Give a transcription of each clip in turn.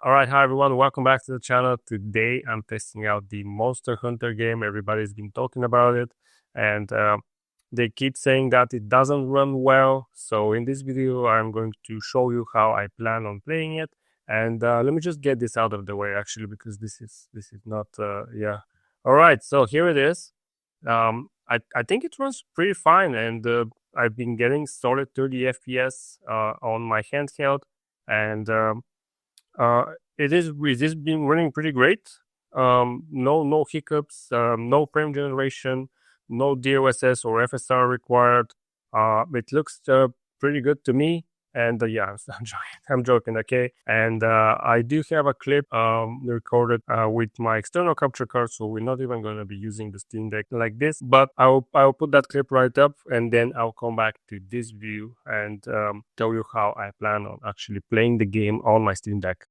All right, hi everyone, welcome back to the channel. Today I'm testing out the Monster Hunter game. Everybody's been talking about it, and they keep saying that it doesn't run well. So in this video, I'm going to show you how I plan on playing it. And let me just get this out of the way, actually, because this is not yeah. All right, so here it is. I think it runs pretty fine, and I've been getting solid 30 FPS on my handheld, and uh, it is been running pretty great. No hiccups, no frame generation, no DLSS or FSR required. It looks pretty good to me. And yeah, I'm joking. I'm joking. Okay. And I do have a clip recorded with my external capture card, so we're not even going to be using the Steam Deck like this. But I'll put that clip right up, and then I'll come back to this view and tell you how I plan on actually playing the game on my Steam Deck.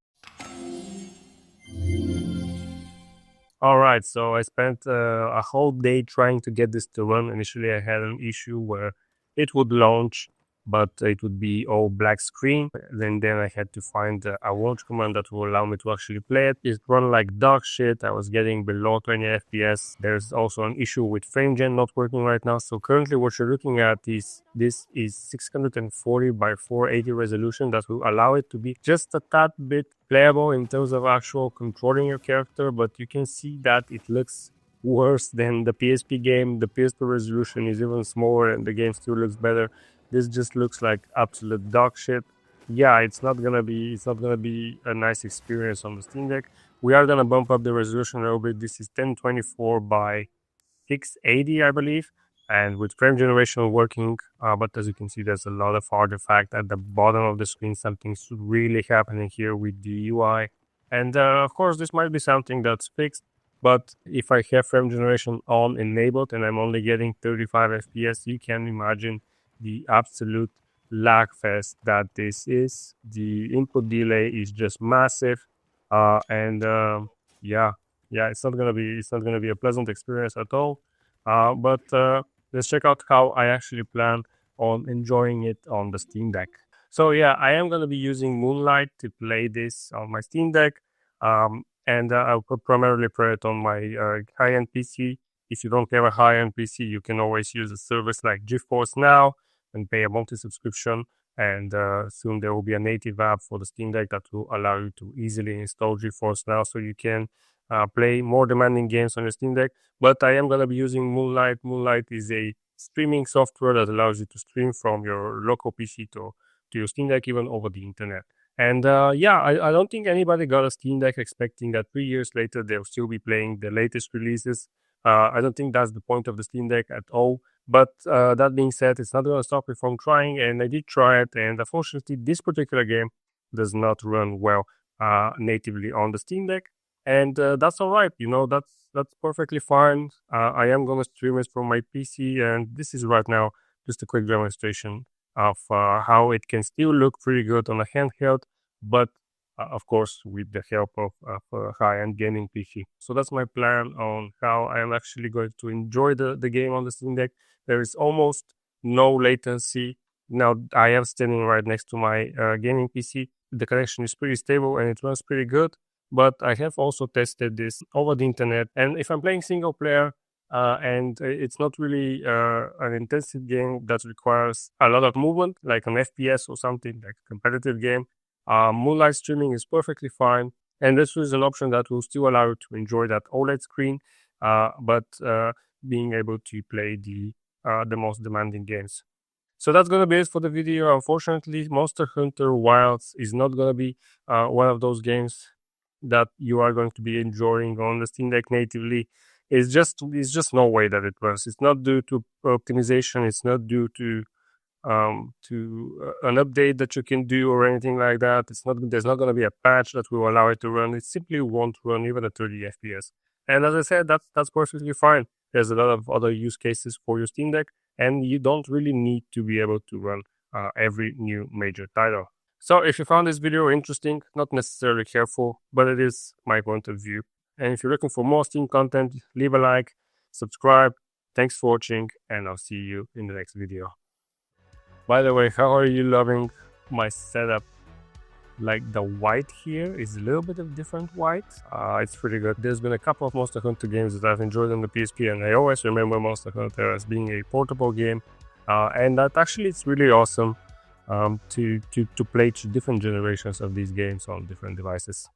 All right, so I spent a whole day trying to get this to run. Initially, I had an issue where it would launch, but it would be all black screen. Then I had to find a launch command that will allow me to actually play it. It run like dog shit. I was getting below 20 FPS. There's also an issue with frame gen not working right now. So currently what you're looking at is this is 640 by 480 resolution that will allow it to be just a tad bit playable in terms of actual controlling your character, but you can see that it looks worse than the PSP game. The PSP resolution is even smaller and the game still looks better. This just looks like absolute dog shit. Yeah, it's not gonna be a nice experience on the Steam Deck. We are gonna bump up the resolution a little bit. This is 1024 by 680, I believe, and with frame generation working, but as you can see, there's a lot of artifact at the bottom of the screen. Something's really happening here with the UI, and of course this might be something that's fixed, but if I have frame generation on enabled and I'm only getting 35 FPS, you can imagine the absolute lag fest that this is. The input delay is just massive, and yeah, it's not gonna be a pleasant experience at all. But let's check out how I actually plan on enjoying it on the Steam Deck. So yeah, I am gonna be using Moonlight to play this on my Steam Deck, and I'll primarily play it on my high-end PC. If you don't have a high-end PC, you can always use a service like GeForce Now and pay a monthly subscription. And soon there will be a native app for the Steam Deck that will allow you to easily install GeForce Now, so you can play more demanding games on your Steam Deck. But I am going to be using Moonlight. Moonlight is a streaming software that allows you to stream from your local PC to your Steam Deck, even over the internet. And yeah, I don't think anybody got a Steam Deck expecting that 3 years later they'll still be playing the latest releases. I don't think that's the point of the Steam Deck at all. But that being said, it's not going to stop me from trying, and I did try it, and unfortunately, this particular game does not run well natively on the Steam Deck, and that's all right. That's perfectly fine. I am going to stream it from my PC, and this is right now just a quick demonstration of how it can still look pretty good on a handheld, but of course, with the help of a high-end gaming PC. So that's my plan on how I am actually going to enjoy the game on the Steam Deck. There is almost no latency. Now, I am standing right next to my gaming PC. The connection is pretty stable and it runs pretty good. But I have also tested this over the internet. And if I'm playing single player, and it's not really an intensive game that requires a lot of movement, like an FPS or something, like a competitive game, Moonlight streaming is perfectly fine. And this is an option that will still allow you to enjoy that OLED screen, but being able to play the most demanding games. So that's gonna be it for the video. Unfortunately, Monster Hunter Wilds is not gonna be one of those games that you are going to be enjoying on the Steam Deck natively. It's just no way that it works. It's not due to optimization. It's not due to an update that you can do or anything like that. There's not going to be a patch that will allow it to run. It simply won't run even at 30 FPS. And as I said, that's perfectly fine. There's a lot of other use cases for your Steam Deck, and you don't really need to be able to run every new major title. So if you found this video interesting, not necessarily helpful, but it is my point of view. And if you're looking for more Steam content, leave a like, subscribe. Thanks for watching, and I'll see you in the next video. By the way, how are you loving my setup? like the white here is a little bit of different white. It's pretty good. There's been a couple of Monster Hunter games that I've enjoyed on the PSP, and I always remember Monster Hunter as being a portable game, and that actually it's really awesome to play different generations of these games on different devices.